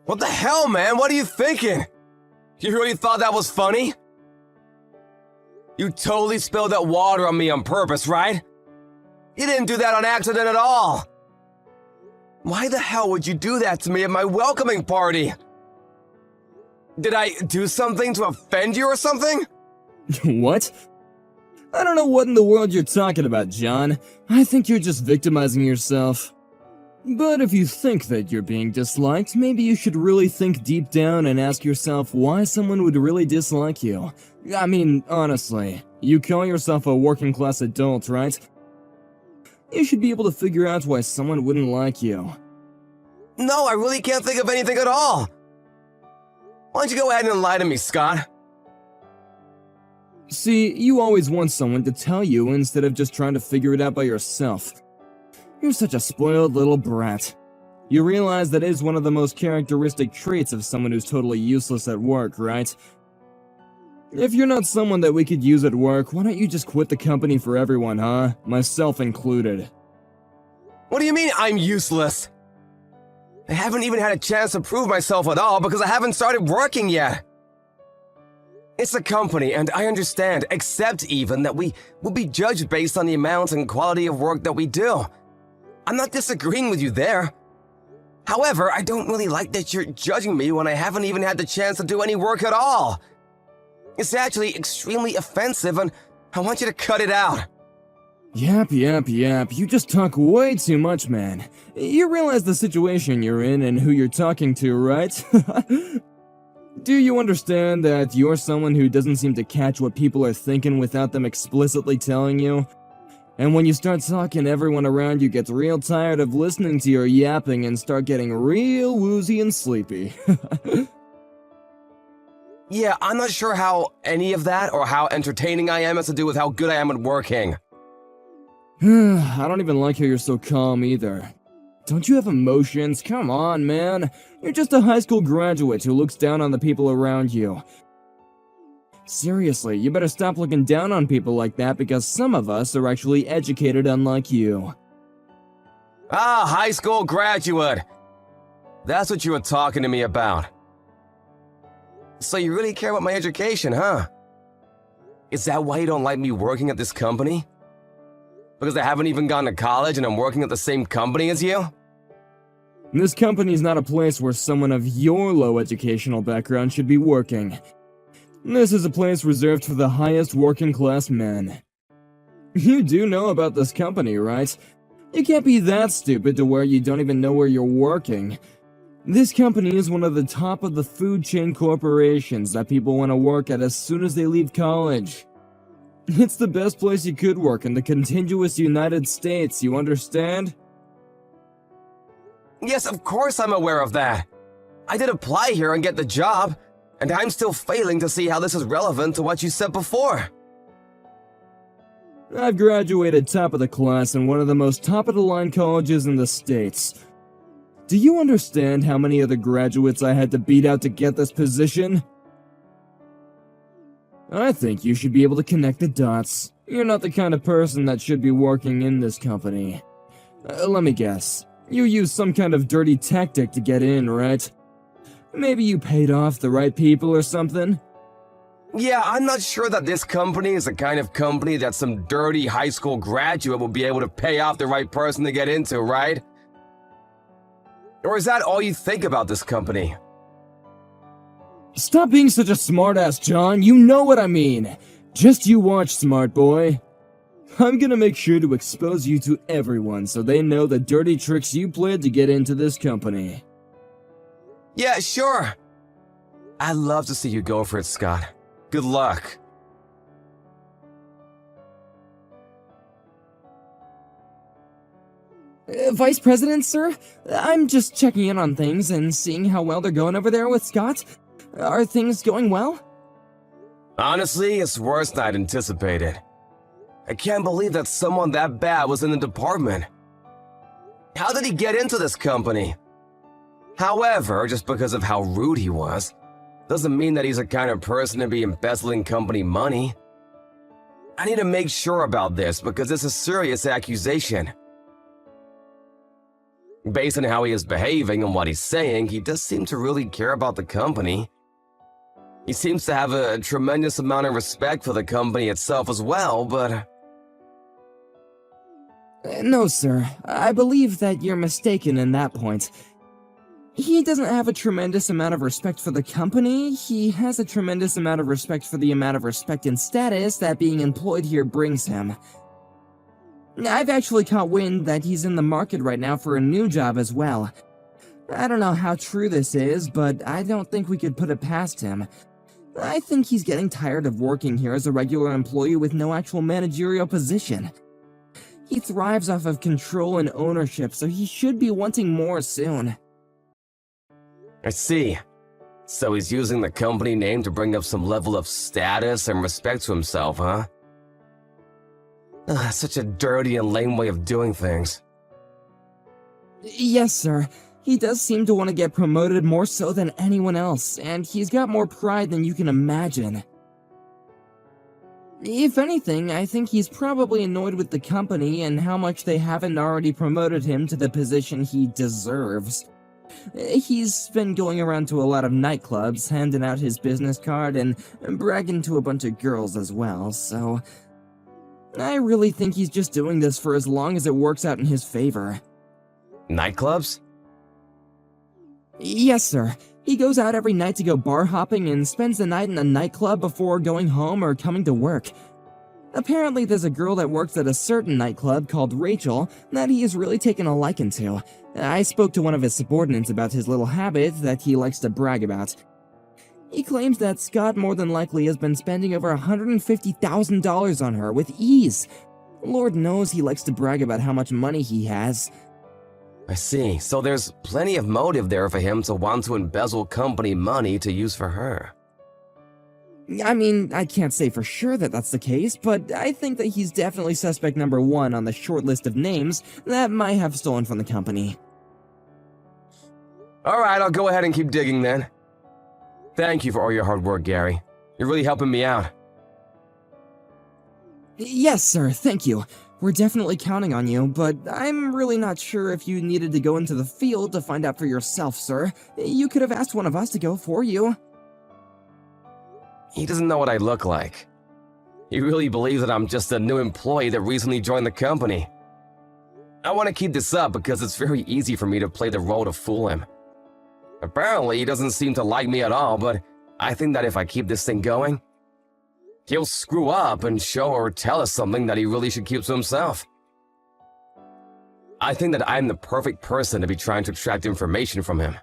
What the hell, man? What are you thinking? You really thought that was funny? You totally spilled that water on me on purpose, right? You didn't do that on accident at all. Why the hell would you do that to me at my welcoming party? Did I do something to offend you or something? What? I don't know what in the world you're talking about, John. I think you're just victimizing yourself. But if you think that you're being disliked, maybe you should really think deep down and ask yourself why someone would really dislike you. I mean, honestly, you call yourself a working-class adult, right? You should be able to figure out why someone wouldn't like you. No, I really can't think of anything at all. Why don't you go ahead and lie to me, Scott? See, you always want someone to tell you instead of just trying to figure it out by yourself. You're such a spoiled little brat. You realize that is one of the most characteristic traits of someone who's totally useless at work, right? If you're not someone that we could use at work, why don't you just quit the company for everyone, huh? Myself included. What do you mean I'm useless? I haven't even had a chance to prove myself at all because I haven't started working yet. It's a company, and I understand, accept even, that we will be judged based on the amount and quality of work that we do. I'm not disagreeing with you there. However, I don't really like that you're judging me when I haven't even had the chance to do any work at all. It's actually extremely offensive, and I want you to cut it out. Yap. You just talk way too much, man. You realize the situation you're in and who you're talking to, right? Do you understand that you're someone who doesn't seem to catch what people are thinking without them explicitly telling you? And when you start talking, everyone around you gets real tired of listening to your yapping and start getting real woozy and sleepy. Yeah, I'm not sure how any of that or how entertaining I am has to do with how good I am at working. I don't even like how you're so calm either. Don't you have emotions? Come on, man. You're just a high school graduate who looks down on the people around you. Seriously, you better stop looking down on people like that because some of us are actually educated unlike you. Ah, high school graduate. That's what you were talking to me about. So you really care about my education, huh? Is that why you don't like me working at this company? Because I haven't even gone to college and I'm working at the same company as you? This company is not a place where someone of your low educational background should be working. This is a place reserved for the highest working class men. You do know about this company, right? You can't be that stupid to where you don't even know where you're working. This company is one of the top of the food chain corporations that people want to work at as soon as they leave college. It's the best place you could work in the contiguous United States, you understand? Yes, of course I'm aware of that. I did apply here and get the job, and I'm still failing to see how this is relevant to what you said before. I've graduated top of the class in one of the most top-of-the-line colleges in the States. Do you understand how many other graduates I had to beat out to get this position? I think you should be able to connect the dots. You're not the kind of person that should be working in this company. Let me guess. You used some kind of dirty tactic to get in, right? Maybe you paid off the right people or something? Yeah, I'm not sure that this company is the kind of company that some dirty high school graduate will be able to pay off the right person to get into, right? Or is that all you think about this company? Stop being such a smartass, John. You know what I mean. Just you watch, smart boy. I'm gonna make sure to expose you to everyone so they know the dirty tricks you played to get into this company. Yeah, sure. I'd love to see you go for it, Scott. Good luck. Vice President, sir? I'm just checking in on things and seeing how well they're going over there with Scott. Are things going well? Honestly, it's worse than I'd anticipated. I can't believe that someone that bad was in the department. How did he get into this company? However, just because of how rude he was, doesn't mean that he's the kind of person to be embezzling company money. I need to make sure about this because it's a serious accusation. Based on how he is behaving and what he's saying, he does seem to really care about the company. He seems to have a tremendous amount of respect for the company itself as well, but... No, sir. I believe that you're mistaken in that point. He doesn't have a tremendous amount of respect for the company. He has a tremendous amount of respect for the amount of respect and status that being employed here brings him. I've actually caught wind that he's in the market right now for a new job as well. I don't know how true this is, but I don't think we could put it past him. I think he's getting tired of working here as a regular employee with no actual managerial position. He thrives off of control and ownership, so he should be wanting more soon. I see. So he's using the company name to bring up some level of status and respect to himself, huh? Such a dirty and lame way of doing things. Yes, sir. He does seem to want to get promoted more so than anyone else, and he's got more pride than you can imagine. If anything, I think he's probably annoyed with the company and how much they haven't already promoted him to the position he deserves. He's been going around to a lot of nightclubs, handing out his business card and bragging to a bunch of girls as well, so... I really think he's just doing this for as long as it works out in his favor. Nightclubs? Yes, sir. He goes out every night to go bar hopping and spends the night in a nightclub before going home or coming to work. Apparently there's a girl that works at a certain nightclub called Rachel that he has really taken a liking to. I spoke to one of his subordinates about his little habit that he likes to brag about. He claims that Scott more than likely has been spending over $150,000 on her with ease. Lord knows he likes to brag about how much money he has. I see. So there's plenty of motive there for him to want to embezzle company money to use for her. I mean, I can't say for sure that that's the case, but I think that he's definitely suspect number one on the short list of names that might have stolen from the company. Alright, I'll go ahead and keep digging then. Thank you for all your hard work, Gary. You're really helping me out. Yes, sir, thank you. We're definitely counting on you, but I'm really not sure if you needed to go into the field to find out for yourself, sir. You could have asked one of us to go for you. He doesn't know what I look like. He really believes that I'm just a new employee that recently joined the company. I want to keep this up because it's very easy for me to play the role to fool him. Apparently, he doesn't seem to like me at all, but I think that if I keep this thing going, he'll screw up and show or tell us something that he really should keep to himself. I think that I'm the perfect person to be trying to extract information from him.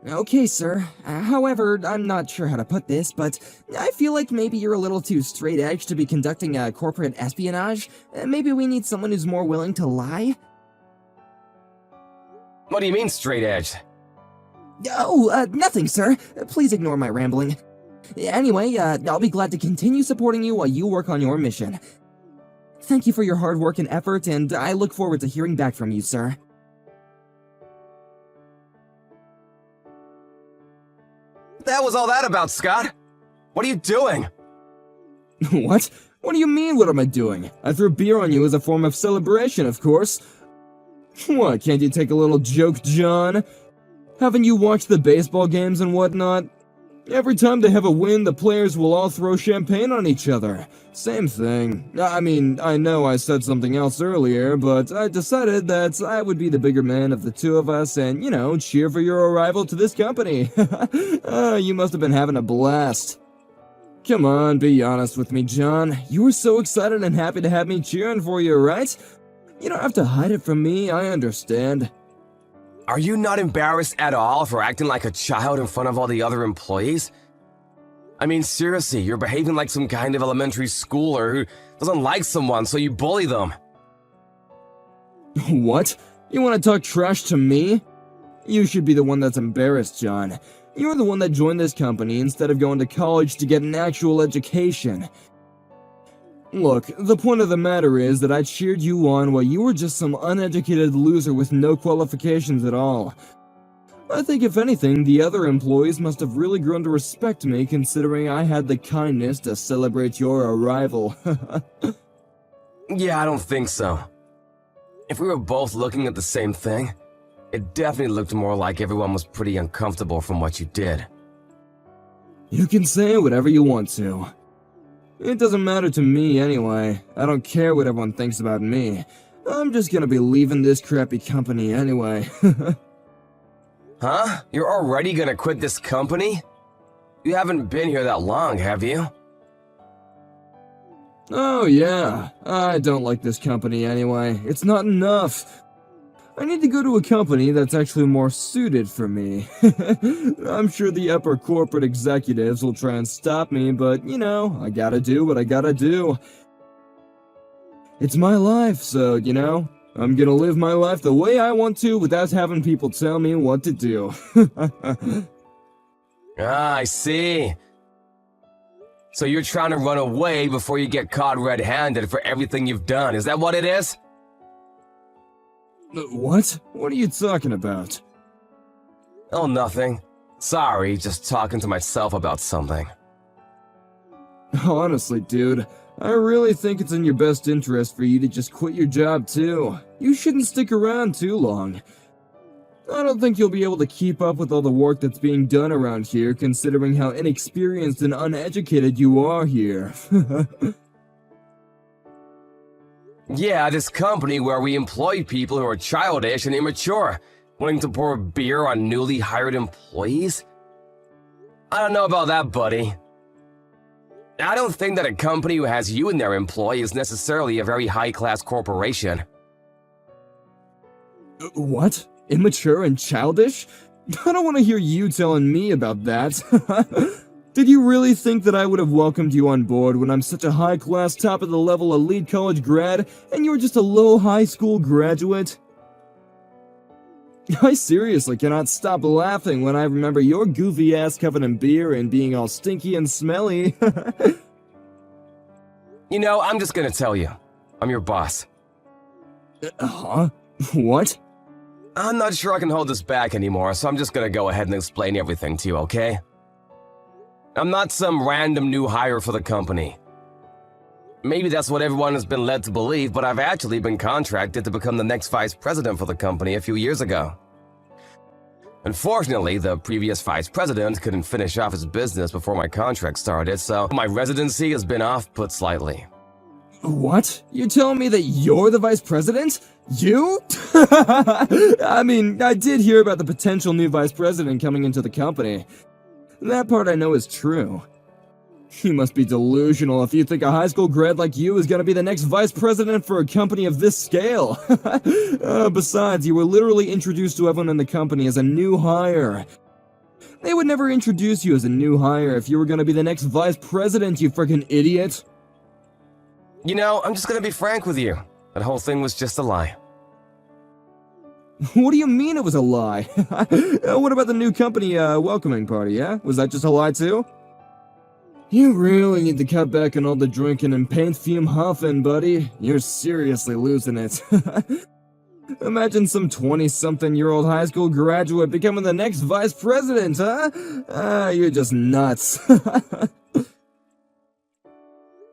Okay, sir. However, I'm not sure how to put this, but I feel like maybe you're a little too straight-edged to be conducting a corporate espionage. Maybe we need someone who's more willing to lie? What do you mean, straight-edged? Oh, nothing, sir. Please ignore my rambling. Anyway, I'll be glad to continue supporting you while you work on your mission. Thank you for your hard work and effort, and I look forward to hearing back from you, sir. That was all that about, Scott. What are you doing? What? What do you mean, what am I doing? I threw beer on you as a form of celebration, of course. What, can't you take a little joke, John? Haven't you watched the baseball games and whatnot? Every time they have a win, the players will all throw champagne on each other. Same thing. I mean, I know I said something else earlier, but I decided that I would be the bigger man of the two of us and, you know, cheer for your arrival to this company. You must have been having a blast. Come on, be honest with me, John. You were so excited and happy to have me cheering for you, right? You don't have to hide it from me, I understand. Are you not embarrassed at all for acting like a child in front of all the other employees? I mean, seriously, you're behaving like some kind of elementary schooler who doesn't like someone, so you bully them. What? You want to talk trash to me? You should be the one that's embarrassed, John. You're the one that joined this company instead of going to college to get an actual education. Look, the point of the matter is that I cheered you on while you were just some uneducated loser with no qualifications at all. I think if anything, the other employees must have really grown to respect me considering I had the kindness to celebrate your arrival. Yeah, I don't think so. If we were both looking at the same thing, It definitely looked more like everyone was pretty uncomfortable from what you did. You can say whatever you want to. It doesn't matter to me anyway. I don't care what everyone thinks about me. I'm just gonna be leaving this crappy company anyway. Huh? You're already gonna quit this company? You haven't been here that long, have you? Oh yeah, I don't like this company anyway. It's not enough. I need to go to a company that's actually more suited for me. I'm sure the upper corporate executives will try and stop me, but you know, I gotta do what I gotta do. It's my life, so you know, I'm gonna live my life the way I want to without having people tell me what to do. Ah, I see. So you're trying to run away before you get caught red-handed for everything you've done, is that what it is? What? What are you talking about? Oh, nothing. Sorry, just talking to myself about something. Honestly, dude, I really think it's in your best interest for you to just quit your job too. You shouldn't stick around too long. I don't think you'll be able to keep up with all the work that's being done around here, considering how inexperienced and uneducated you are here. Yeah, this company where we employ people who are childish and immature, wanting to pour beer on newly hired employees? I don't know about that, buddy. I don't think that a company who has you in their employ is necessarily a very high-class corporation. What? Immature and childish? I don't want to hear you telling me about that. Did you really think that I would have welcomed you on board when I'm such a high-class, top-of-the-level elite college grad, and you're just a low high school graduate? I seriously cannot stop laughing when I remember your goofy ass covered in beer and being all stinky and smelly. You know, I'm just gonna tell you. I'm your boss. Huh? What? I'm not sure I can hold this back anymore, so I'm just gonna go ahead and explain everything to you, okay? I'm not some random new hire for the company. Maybe that's what everyone has been led to believe, but I've actually been contracted to become the next vice president for the company a few years ago. Unfortunately, the previous vice president couldn't finish off his business before my contract started, so my residency has been off-put slightly. What? You're telling me that you're the vice president? You? I mean, I did hear about the potential new vice president coming into the company. That part I know is true. You must be delusional if you think a high school grad like you is gonna be the next vice president for a company of this scale. Besides, you were literally introduced to everyone in the company as a new hire. They would never introduce you as a new hire if you were gonna be the next vice president, you freaking idiot. You know, I'm just gonna be frank with you. That whole thing was just a lie. What do you mean it was a lie? What about the new company welcoming party, yeah? Was that just a lie too? You really need to cut back on all the drinking and paint fume huffing, buddy. You're seriously losing it. Imagine some 20-something-year-old high school graduate becoming the next vice president, huh? You're just nuts.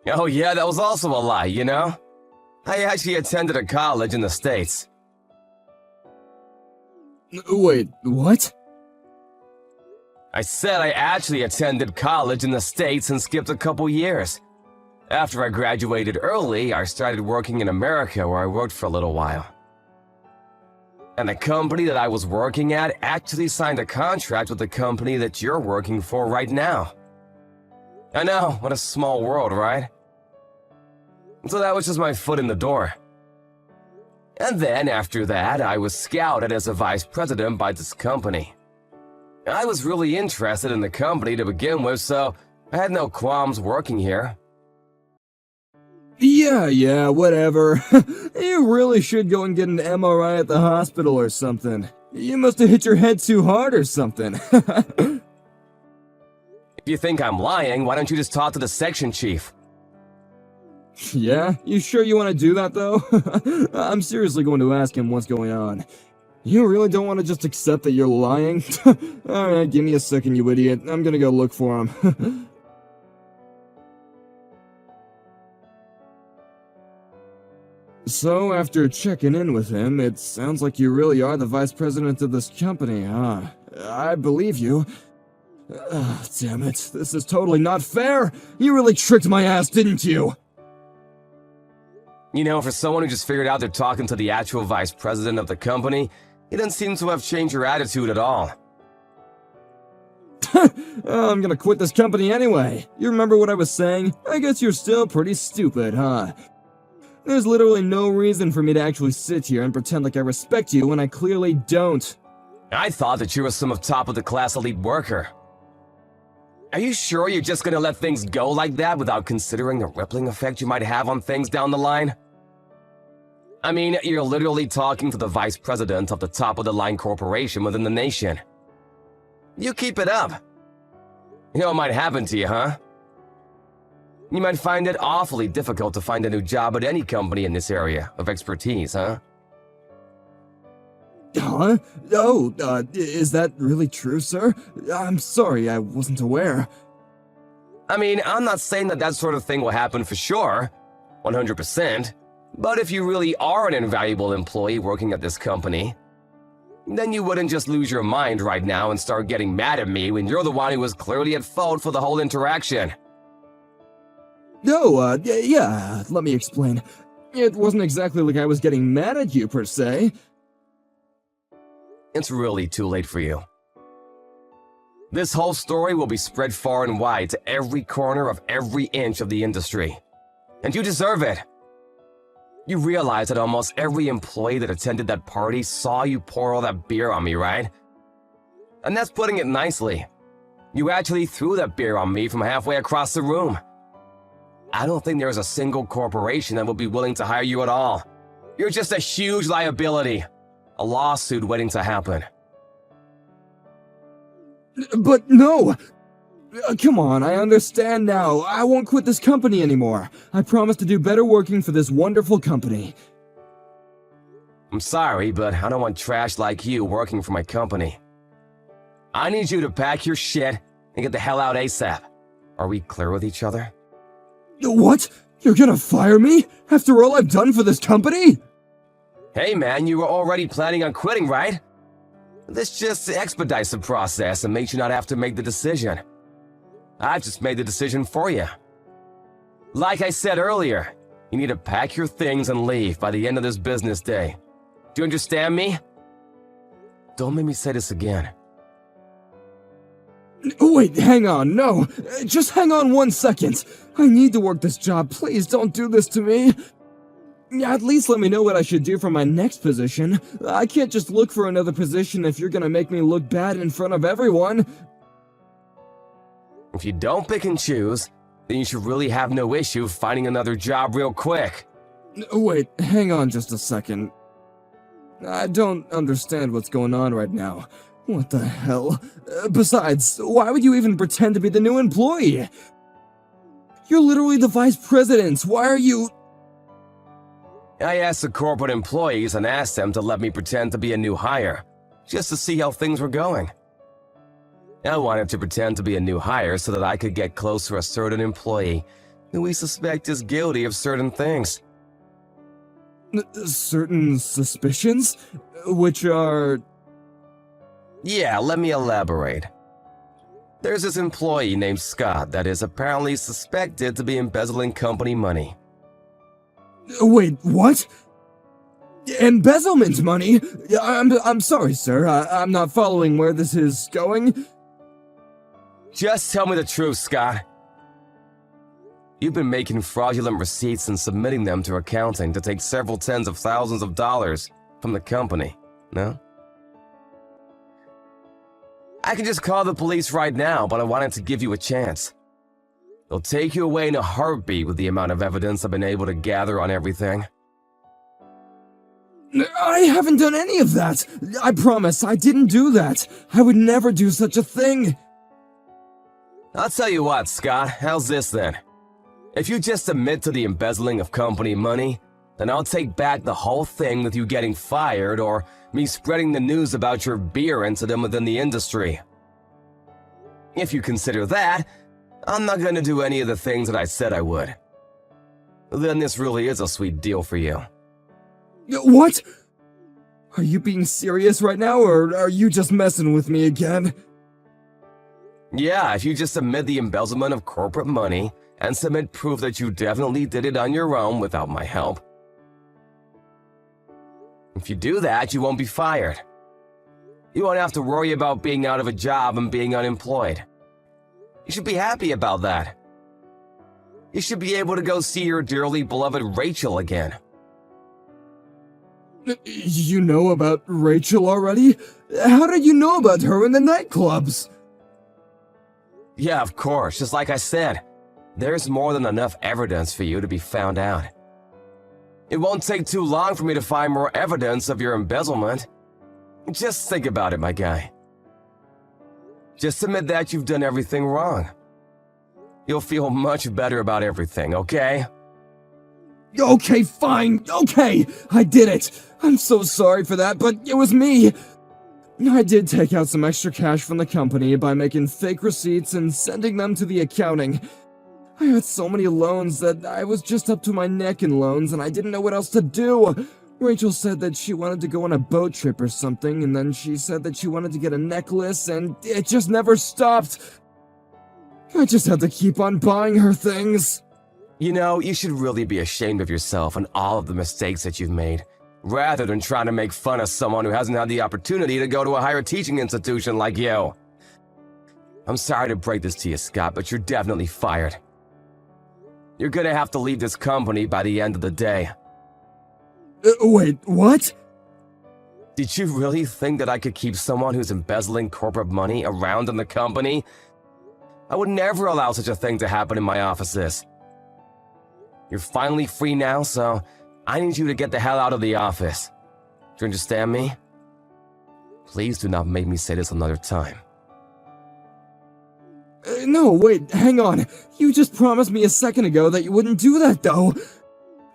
Oh yeah, that was also a lie, you know? I actually attended a college in the States. Wait, what? I said I actually attended college in the States and skipped a couple years. After I graduated early, I started working in America where I worked for a little while. And the company that I was working at actually signed a contract with the company that you're working for right now. I know, what a small world, right? So that was just my foot in the door. And then after that, I was scouted as a vice president by this company. I was really interested in the company to begin with, so I had no qualms working here. Yeah, whatever. You really should go and get an MRI at the hospital or something. You must have hit your head too hard or something. If you think I'm lying, why don't you just talk to the section chief? Yeah? You sure you want to do that, though? I'm seriously going to ask him what's going on. You really don't want to just accept that you're lying? Alright, give me a second, you idiot. I'm gonna go look for him. So, after checking in with him, it sounds like you really are the vice president of this company, huh? I believe you. Damn it, this is totally not fair! You really tricked my ass, didn't you? You know, for someone who just figured out they're talking to the actual vice president of the company, you didn't seem to have changed your attitude at all. I'm gonna quit this company anyway. You remember what I was saying? I guess you're still pretty stupid, huh? There's literally no reason for me to actually sit here and pretend like I respect you when I clearly don't. I thought that you were some top-of-the-class elite worker. Are you sure you're just gonna let things go like that without considering the rippling effect you might have on things down the line? I mean, you're literally talking to the vice president of the top-of-the-line corporation within the nation. You keep it up. You know what might happen to you, huh? You might find it awfully difficult to find a new job at any company in this area of expertise, huh? Huh? Oh, is that really true, sir? I'm sorry, I wasn't aware. I mean, I'm not saying that that sort of thing will happen for sure, 100%, but if you really are an invaluable employee working at this company, then you wouldn't just lose your mind right now and start getting mad at me when you're the one who was clearly at fault for the whole interaction. No, yeah, let me explain. It wasn't exactly like I was getting mad at you, per se. It's really too late for you. This whole story will be spread far and wide to every corner of every inch of the industry. And you deserve it. You realize that almost every employee that attended that party saw you pour all that beer on me, right? And that's putting it nicely. You actually threw that beer on me from halfway across the room. I don't think there's a single corporation that would be willing to hire you at all. You're just a huge liability. A lawsuit waiting to happen. But no! Come on, I understand now. I won't quit this company anymore. I promise to do better working for this wonderful company. I'm sorry, but I don't want trash like you working for my company. I need you to pack your shit and get the hell out ASAP. Are we clear with each other? What? You're gonna fire me? After all I've done for this company? Hey man, you were already planning on quitting, right? This just expedites the process and makes you not have to make the decision. I've just made the decision for you. Like I said earlier, you need to pack your things and leave by the end of this business day. Do you understand me? Don't make me say this again. Wait, hang on, no. Just hang on 1 second. I need to work this job, please don't do this to me. At least let me know what I should do for my next position. I can't just look for another position if you're gonna make me look bad in front of everyone. If you don't pick and choose, then you should really have no issue finding another job real quick. Wait, hang on just a second. I don't understand what's going on right now. What the hell? Besides, why would you even pretend to be the new employee? You're literally the vice president. Why are you... I asked the corporate employees and asked them to let me pretend to be a new hire, just to see how things were going. I wanted to pretend to be a new hire so that I could get close to a certain employee who we suspect is guilty of certain things. Certain suspicions? Which are... Yeah, let me elaborate. There's this employee named Scott that is apparently suspected to be embezzling company money. Wait, what? Embezzlement money? I'm sorry, sir. I'm not following where this is going. Just tell me the truth, Scott. You've been making fraudulent receipts and submitting them to accounting to take several tens of thousands of dollars from the company, no? I can just call the police right now, but I wanted to give you a chance. They'll take you away in a heartbeat with the amount of evidence I've been able to gather on everything. I haven't done any of that. I promise, I didn't do that. I would never do such a thing. I'll tell you what, Scott, how's this then? If you just admit to the embezzling of company money, then I'll take back the whole thing with you getting fired or me spreading the news about your beer incident within the industry. If you consider that, I'm not going to do any of the things that I said I would. Then this really is a sweet deal for you. What? Are you being serious right now, or are you just messing with me again? Yeah, if you just admit the embezzlement of corporate money and submit proof that you definitely did it on your own without my help. If you do that, you won't be fired. You won't have to worry about being out of a job and being unemployed. You should be happy about that. You should be able to go see your dearly beloved Rachel again. You know about Rachel already? How did you know about her in the nightclubs? Yeah, of course, just like I said. There's more than enough evidence for you to be found out. It won't take too long for me to find more evidence of your embezzlement. Just think about it, my guy. Just admit that you've done everything wrong. You'll feel much better about everything, okay? Okay, fine, okay, I did it. I'm so sorry for that, but it was me. I did take out some extra cash from the company by making fake receipts and sending them to the accounting. I had so many loans that I was just up to my neck in loans and I didn't know what else to do. Rachel said that she wanted to go on a boat trip or something, and then she said that she wanted to get a necklace, and it just never stopped. I just had to keep on buying her things. You know, you should really be ashamed of yourself and all of the mistakes that you've made, rather than trying to make fun of someone who hasn't had the opportunity to go to a higher teaching institution like you. I'm sorry to break this to you, Scott, but you're definitely fired. You're gonna have to leave this company by the end of the day. Wait, what? Did you really think that I could keep someone who's embezzling corporate money around in the company? I would never allow such a thing to happen in my offices. You're finally free now, so I need you to get the hell out of the office. Do you understand me? Please do not make me say this another time. No, wait, hang on. You just promised me a second ago that you wouldn't do that, though.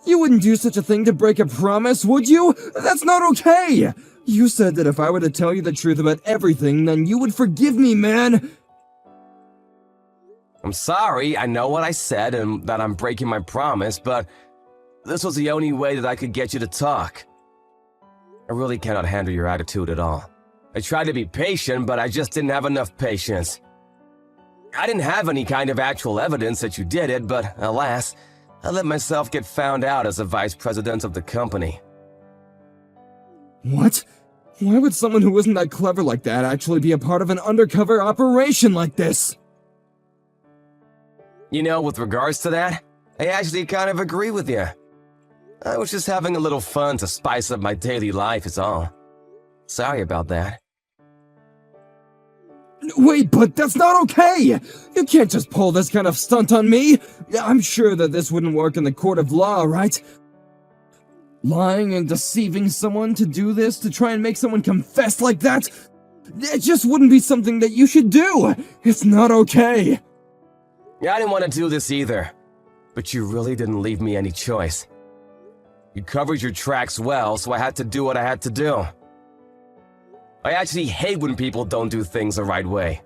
You wouldn't do such a thing to break a promise, would you? That's not okay! You said that if I were to tell you the truth about everything, then you would forgive me, man! I'm sorry, I know what I said and that I'm breaking my promise, but this was the only way that I could get you to talk. I really cannot handle your attitude at all. I tried to be patient, but I just didn't have enough patience. I didn't have any kind of actual evidence that you did it, but alas, I let myself get found out as the vice president of the company. What? Why would someone who isn't that clever like that actually be a part of an undercover operation like this? You know, with regards to that, I actually kind of agree with you. I was just having a little fun to spice up my daily life is all. Sorry about that. Wait, but that's not okay! You can't just pull this kind of stunt on me! I'm sure that this wouldn't work in the court of law, right? Lying and deceiving someone to do this, to try and make someone confess like that? It just wouldn't be something that you should do! It's not okay! Yeah, I didn't want to do this either, but you really didn't leave me any choice. You covered your tracks well, so I had to do what I had to do. I actually hate when people don't do things the right way,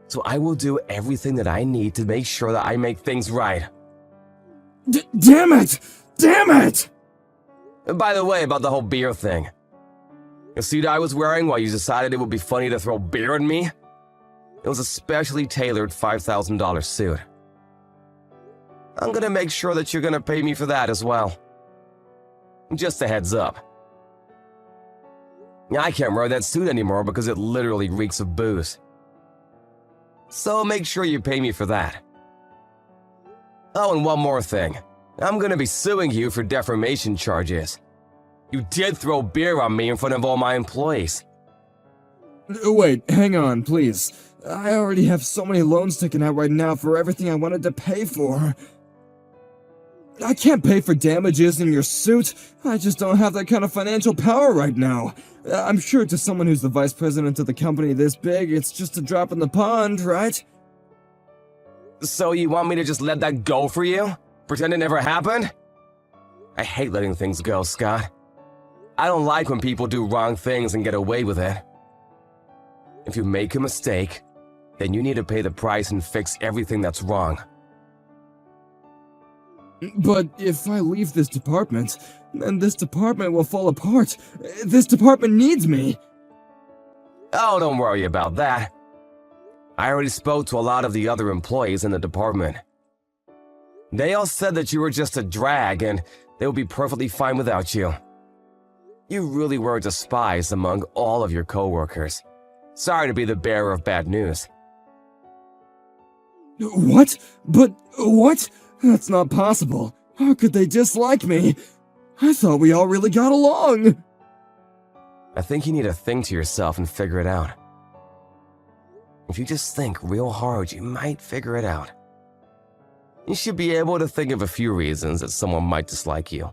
so I will do everything that I need to make sure that I make things right. Damn it! Damn it! And by the way, about the whole beer thing. The suit I was wearing while you decided it would be funny to throw beer at me? It was a specially tailored $5,000 suit. I'm gonna make sure that you're gonna pay me for that as well. Just a heads up. I can't wear that suit anymore because it literally reeks of booze. So make sure you pay me for that. Oh, and one more thing. I'm gonna be suing you for defamation charges. You did throw beer on me in front of all my employees. Wait, hang on, please. I already have so many loans taken out right now for everything I wanted to pay for. I can't pay for damages in your suit. I just don't have that kind of financial power right now. I'm sure to someone who's the vice president of the company this big, it's just a drop in the pond, right? So you want me to just let that go for you? Pretend it never happened? I hate letting things go, Scott. I don't like when people do wrong things and get away with it. If you make a mistake, then you need to pay the price and fix everything that's wrong. But if I leave this department, then this department will fall apart. This department needs me. Oh, don't worry about that. I already spoke to a lot of the other employees in the department. They all said that you were just a drag and they would be perfectly fine without you. You really were despised among all of your coworkers. Sorry to be the bearer of bad news. What? But what? That's not possible. How could they dislike me? I thought we all really got along. I think you need to think to yourself and figure it out. If you just think real hard, you might figure it out. You should be able to think of a few reasons that someone might dislike you.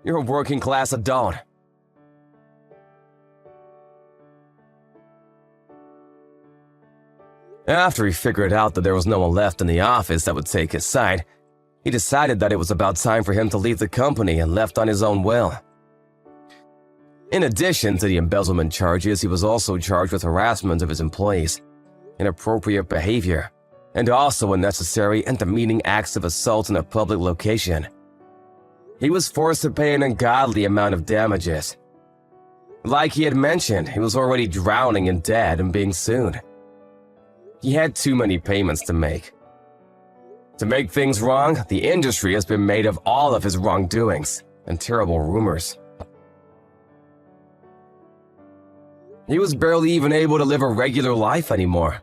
You're a working class adult. After he figured out that there was no one left in the office that would take his side, he decided that it was about time for him to leave the company and left on his own will. In addition to the embezzlement charges, he was also charged with harassment of his employees, inappropriate behavior, and also unnecessary and demeaning acts of assault in a public location. He was forced to pay an ungodly amount of damages. Like he had mentioned, he was already drowning in debt and being sued. He had too many payments to make. To make things wrong, the industry has been made of all of his wrongdoings and terrible rumors. He was barely even able to live a regular life anymore.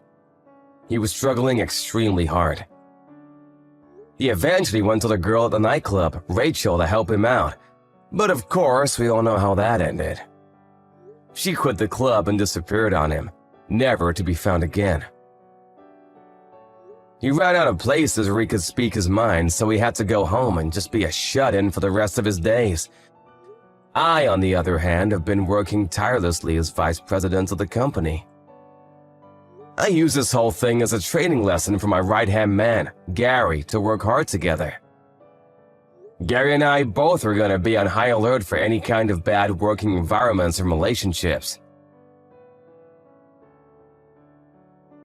He was struggling extremely hard. He eventually went to the girl at the nightclub, Rachel, to help him out. But of course, we all know how that ended. She quit the club and disappeared on him, never to be found again. He ran out of places where he could speak his mind, so he had to go home and just be a shut-in for the rest of his days. I, on the other hand, have been working tirelessly as vice president of the company. I use this whole thing as a training lesson for my right-hand man, Gary, to work hard together. Gary and I both are going to be on high alert for any kind of bad working environments and relationships.